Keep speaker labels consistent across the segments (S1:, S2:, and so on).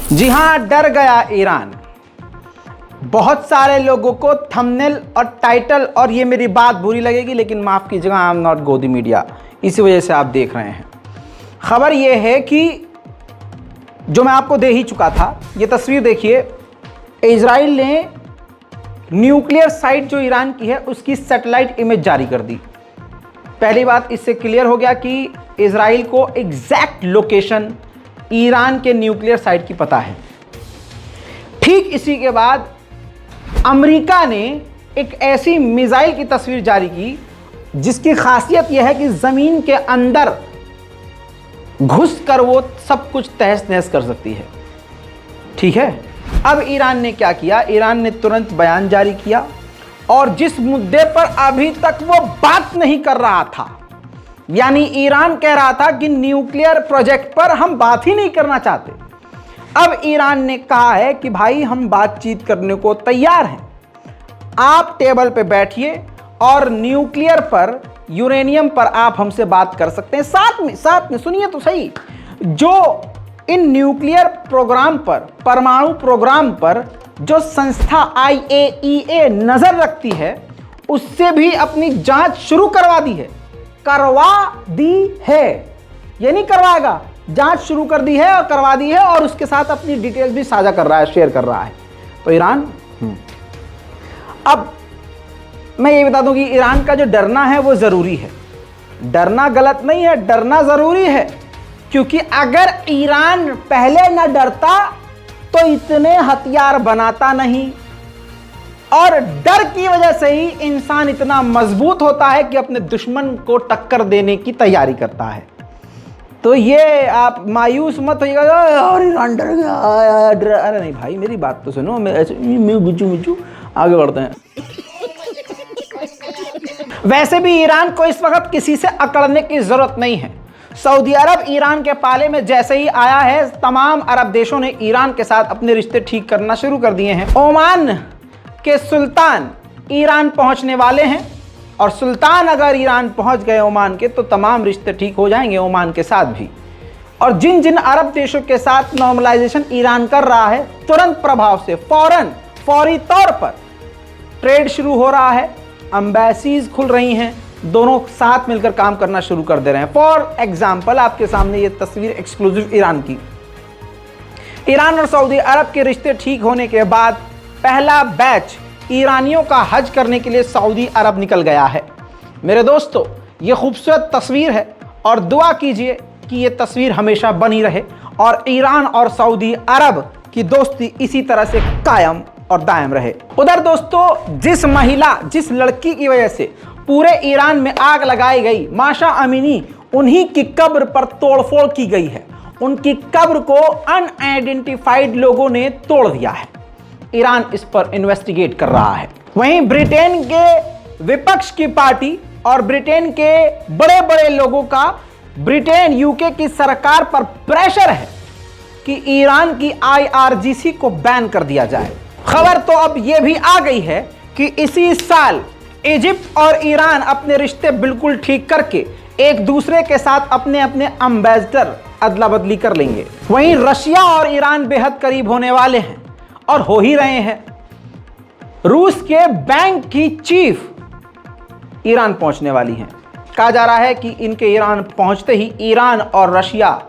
S1: जी हां, डर गया ईरान। बहुत सारे लोगों को थंबनेल और टाइटल और ये मेरी बात बुरी लगेगी, लेकिन माफ कीजिएगा, आई एम नॉट गोदी मीडिया, इसी वजह से आप देख रहे हैं। खबर ये है कि जो मैं आपको दे ही चुका था, ये तस्वीर देखिए, इजराइल ने न्यूक्लियर साइट जो ईरान की है उसकी सैटेलाइट इमेज जारी कर दी। पहली बात, इससे क्लियर हो गया कि इजराइल को एग्जैक्ट लोकेशन ईरान के न्यूक्लियर साइट की पता है। ठीक इसी के बाद अमेरिका ने एक ऐसी मिसाइल की तस्वीर जारी की जिसकी खासियत यह है कि जमीन के अंदर घुसकर वो सब कुछ तहस नहस कर सकती है। ठीक है, अब ईरान ने क्या किया? ईरान ने तुरंत बयान जारी किया और जिस मुद्दे पर अभी तक वो बात नहीं कर रहा था, यानी ईरान कह रहा था कि न्यूक्लियर प्रोजेक्ट पर हम बात ही नहीं करना चाहते, अब ईरान ने कहा है कि भाई हम बातचीत करने को तैयार हैं, आप टेबल पे बैठिए और न्यूक्लियर पर, यूरेनियम पर आप हमसे बात कर सकते हैं। साथ में सुनिए तो सही, जो इन न्यूक्लियर प्रोग्राम पर, परमाणु प्रोग्राम पर जो संस्था IAEA नजर रखती है, उससे भी अपनी जांच शुरू करवा दी है। ये नहीं करवाएगा, जांच शुरू कर दी है और करवा दी है, और उसके साथ अपनी डिटेल्स भी साझा कर रहा है, शेयर कर रहा है। तो ईरान, अब मैं ये बता दूं कि ईरान का जो डरना है वो जरूरी है। डरना गलत नहीं है, डरना जरूरी है, क्योंकि अगर ईरान पहले न डरता तो इतने हथियार बनाता नहीं, और डर की वजह से ही इंसान इतना मजबूत होता है कि अपने दुश्मन को टक्कर देने की तैयारी करता है। तो ये आप मायूस मत होइएगा, और ईरान डर गया, अरे नहीं भाई, मेरी बात तो सुनो, मैं गुच्चू आगे बढ़ते हैं। वैसे भी ईरान को इस वक्त किसी से अकड़ने की जरूरत नहीं है। सऊदी अरब ईरान के पाले में जैसे ही आया है, तमाम अरब देशों ने ईरान के साथ अपने रिश्ते ठीक करना शुरू कर दिए हैं। ओमान के सुल्तान ईरान पहुंचने वाले हैं, और सुल्तान अगर ईरान पहुंच गए ओमान के, तो तमाम रिश्ते ठीक हो जाएंगे ओमान के साथ भी। और जिन जिन अरब देशों के साथ नॉर्मलाइजेशन ईरान कर रहा है, तुरंत प्रभाव से फौरी तौर पर ट्रेड शुरू हो रहा है, एम्बेसीज खुल रही हैं, दोनों साथ मिलकर काम करना शुरू कर दे रहे हैं। फॉर एग्जाम्पल, आपके सामने ये तस्वीर एक्सक्लूसिव ईरान की। ईरान और सऊदी अरब के रिश्ते ठीक होने के बाद पहला बैच ईरानियों का हज करने के लिए सऊदी अरब निकल गया है। मेरे दोस्तों, ये खूबसूरत तस्वीर है, और दुआ कीजिए कि ये तस्वीर हमेशा बनी रहे और ईरान और सऊदी अरब की दोस्ती इसी तरह से कायम और दायम रहे। उधर दोस्तों, जिस लड़की की वजह से पूरे ईरान में आग लगाई गई, माशा अमीनी, उन्हीं की कब्र पर तोड़फोड़ की गई है। उनकी कब्र को अनआइडेंटिफाइड लोगों ने तोड़ दिया है। ईरान इस पर इन्वेस्टिगेट कर रहा है। वहीं ब्रिटेन के विपक्ष की पार्टी और ब्रिटेन के बड़े बड़े लोगों का ब्रिटेन, UK की सरकार पर प्रेशर है कि ईरान की IRGC को बैन कर दिया जाए। खबर तो अब यह भी आ गई है कि इसी साल इजिप्ट और ईरान अपने रिश्ते बिल्कुल ठीक करके एक दूसरे के साथ अपने अपने एम्बेसडर अदला बदली कर लेंगे। वहीं रशिया और ईरान बेहद करीब होने वाले हैं, और हो ही रहे हैं। रूस के बैंक की चीफ ईरान पहुंचने वाली हैं। कहा जा रहा है कि इनके ईरान पहुंचते ही ईरान और रशिया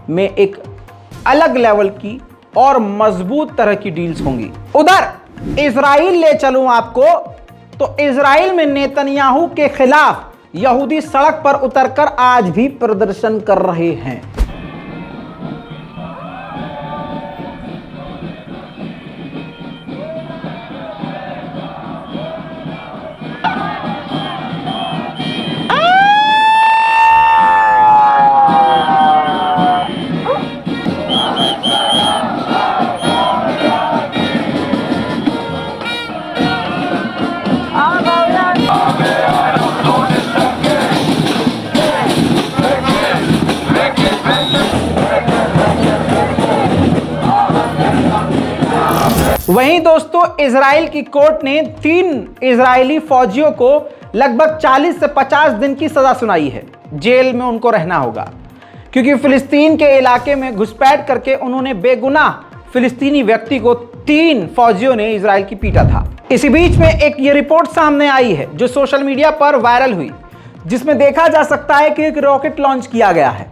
S1: में एक अलग लेवल की और मजबूत तरह की डील्स होंगी। उधर इजराइल ले चलूं आपको, तो इजराइल में नेतन्याहू के खिलाफ यहूदी सड़क पर उतरकर आज भी प्रदर्शन कर रहे हैं। वहीं दोस्तों, इजराइल की कोर्ट ने 3 इजरायली फौजियों को लगभग 40 से 50 दिन की सजा सुनाई है। जेल में उनको रहना होगा, क्योंकि फिलिस्तीन के इलाके में घुसपैठ करके उन्होंने बेगुनाह फिलिस्तीनी व्यक्ति को 3 फौजियों ने इजराइल की पीटा था। इसी बीच में एक ये रिपोर्ट सामने आई है जो सोशल मीडिया पर वायरल हुई, जिसमें देखा जा सकता है कि एक रॉकेट लॉन्च किया गया है।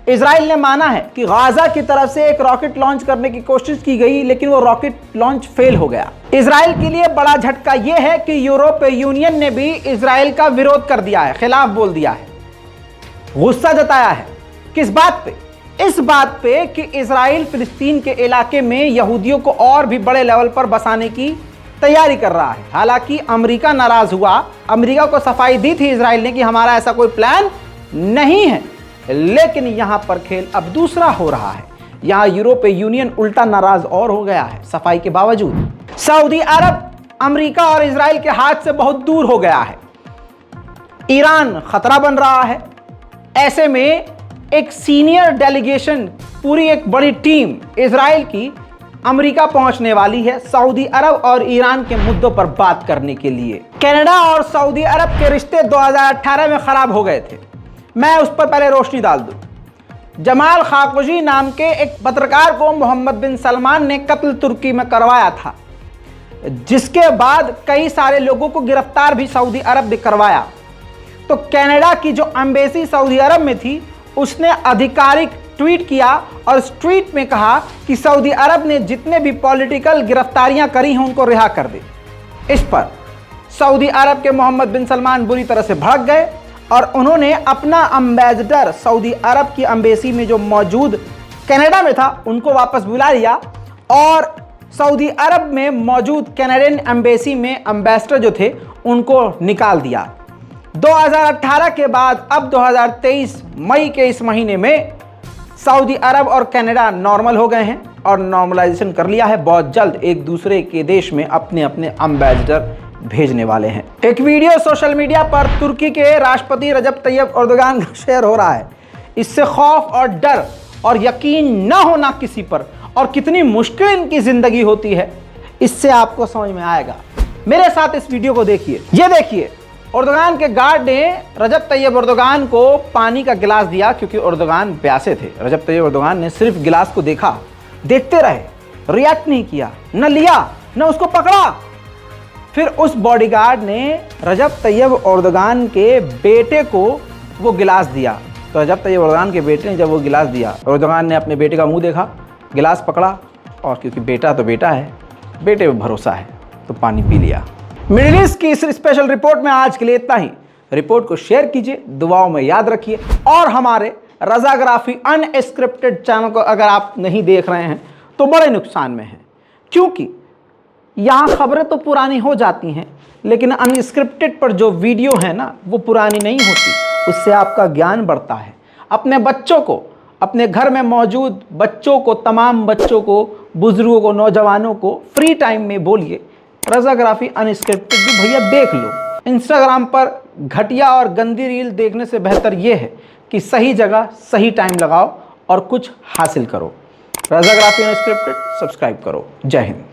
S1: इजराइल ने माना है कि गाजा की तरफ से एक रॉकेट लॉन्च करने की कोशिश की गई, लेकिन वो रॉकेट लॉन्च फेल हो गया। इजराइल के लिए बड़ा झटका यह है कि यूरोपीय यूनियन ने भी इजराइल का विरोध कर दिया है, खिलाफ बोल दिया है, गुस्सा जताया है। किस बात पे? इस बात पे कि इजराइल फिलिस्तीन के इलाके में यहूदियों को और भी बड़े लेवल पर बसाने की तैयारी कर रहा है। हालांकि अमेरिका नाराज हुआ, अमेरिका को सफाई दी थी इजराइल ने कि हमारा ऐसा कोई प्लान नहीं है, लेकिन यहां पर खेल अब दूसरा हो रहा है। यहां यूरोपीय यूनियन उल्टा नाराज और हो गया है। सफाई के बावजूद सऊदी अरब अमेरिका और इजराइल के हाथ से बहुत दूर हो गया है। ईरान खतरा बन रहा है। ऐसे में एक सीनियर डेलीगेशन, पूरी एक बड़ी टीम इजराइल की अमेरिका पहुंचने वाली है सऊदी अरब और ईरान के मुद्दों पर बात करने के लिए। कनाडा और सऊदी अरब के रिश्ते 2018 में खराब हो गए थे। मैं उस पर पहले रोशनी डाल दूं। जमाल खाशोगी नाम के एक पत्रकार को मोहम्मद बिन सलमान ने कत्ल तुर्की में करवाया था, जिसके बाद कई सारे लोगों को गिरफ्तार भी सऊदी अरब ने करवाया। तो कनाडा की जो एम्बेसी सऊदी अरब में थी, उसने आधिकारिक ट्वीट किया और उस ट्वीट में कहा कि सऊदी अरब ने जितने भी पॉलिटिकल गिरफ्तारियां करी हैं उनको रिहा कर दे। इस पर सऊदी अरब के मोहम्मद बिन सलमान बुरी तरह से भड़क गए और उन्होंने अपना एम्बेसडर सऊदी अरब की एम्बेसी में जो मौजूद कनाडा में था उनको वापस बुला लिया और सऊदी अरब में मौजूद कनाडियन एम्बेसी में एम्बेसडर जो थे उनको निकाल दिया। 2018 के बाद अब 2023 मई के इस महीने में सऊदी अरब और कनाडा नॉर्मल हो गए हैं और नॉर्मलाइजेशन कर लिया है। बहुत जल्द एक दूसरे के देश में अपने अपने एम्बेसडर भेजने वाले हैं। एक वीडियो सोशल मीडिया पर तुर्की के राष्ट्रपति रजब तैयब एर्दोगान का शेयर हो रहा है। इससे खौफ और डर और यकीन न होना किसी पर और कितनी मुश्किल इनकी जिंदगी होती है, इससे आपको समझ में आएगा। मेरे साथ इस वीडियो को देखिए। ये देखिए, एर्दोगान के गार्ड ने रजब तैयब एर्दोगान को पानी का गिलास दिया क्योंकि एर्दोगान प्यासे थे। रजब तैयब एर्दोगान ने सिर्फ गिलास को देखा, देखते रहे, रिएक्ट नहीं किया, न लिया न उसको पकड़ा। फिर उस बॉडीगार्ड ने रजब तैयब एर्दोगान के बेटे को वो गिलास दिया। तो रजब तैयब एर्दोगान के बेटे ने जब वो गिलास दिया, एर्दोगान ने अपने बेटे का मुंह देखा, गिलास पकड़ा और क्योंकि बेटा तो बेटा है, बेटे पे भरोसा है, तो पानी पी लिया। मिडिल ईस्ट की इस स्पेशल रिपोर्ट में आज के लिए इतना ही। रिपोर्ट को शेयर कीजिए, दुआओं में याद रखिए और हमारे रजाग्राफी अनस्क्रिप्टेड चैनल को अगर आप नहीं देख रहे हैं तो बड़े नुकसान में हैं, क्योंकि यहाँ खबरें तो पुरानी हो जाती हैं लेकिन अनस्क्रिप्टेड पर जो वीडियो है ना वो पुरानी नहीं होती। उससे आपका ज्ञान बढ़ता है। अपने बच्चों को, अपने घर में मौजूद बच्चों को, तमाम बच्चों को, बुजुर्गों को, नौजवानों को फ्री टाइम में बोलिए रजाग्राफी अनस्क्रिप्टेड भी भैया देख लो। इंस्टाग्राम पर घटिया और गंदी रील देखने से बेहतर ये है कि सही जगह सही टाइम लगाओ और कुछ हासिल करो। रजाग्राफी अनस्क्रिप्टेड सब्सक्राइब करो। जय हिंद।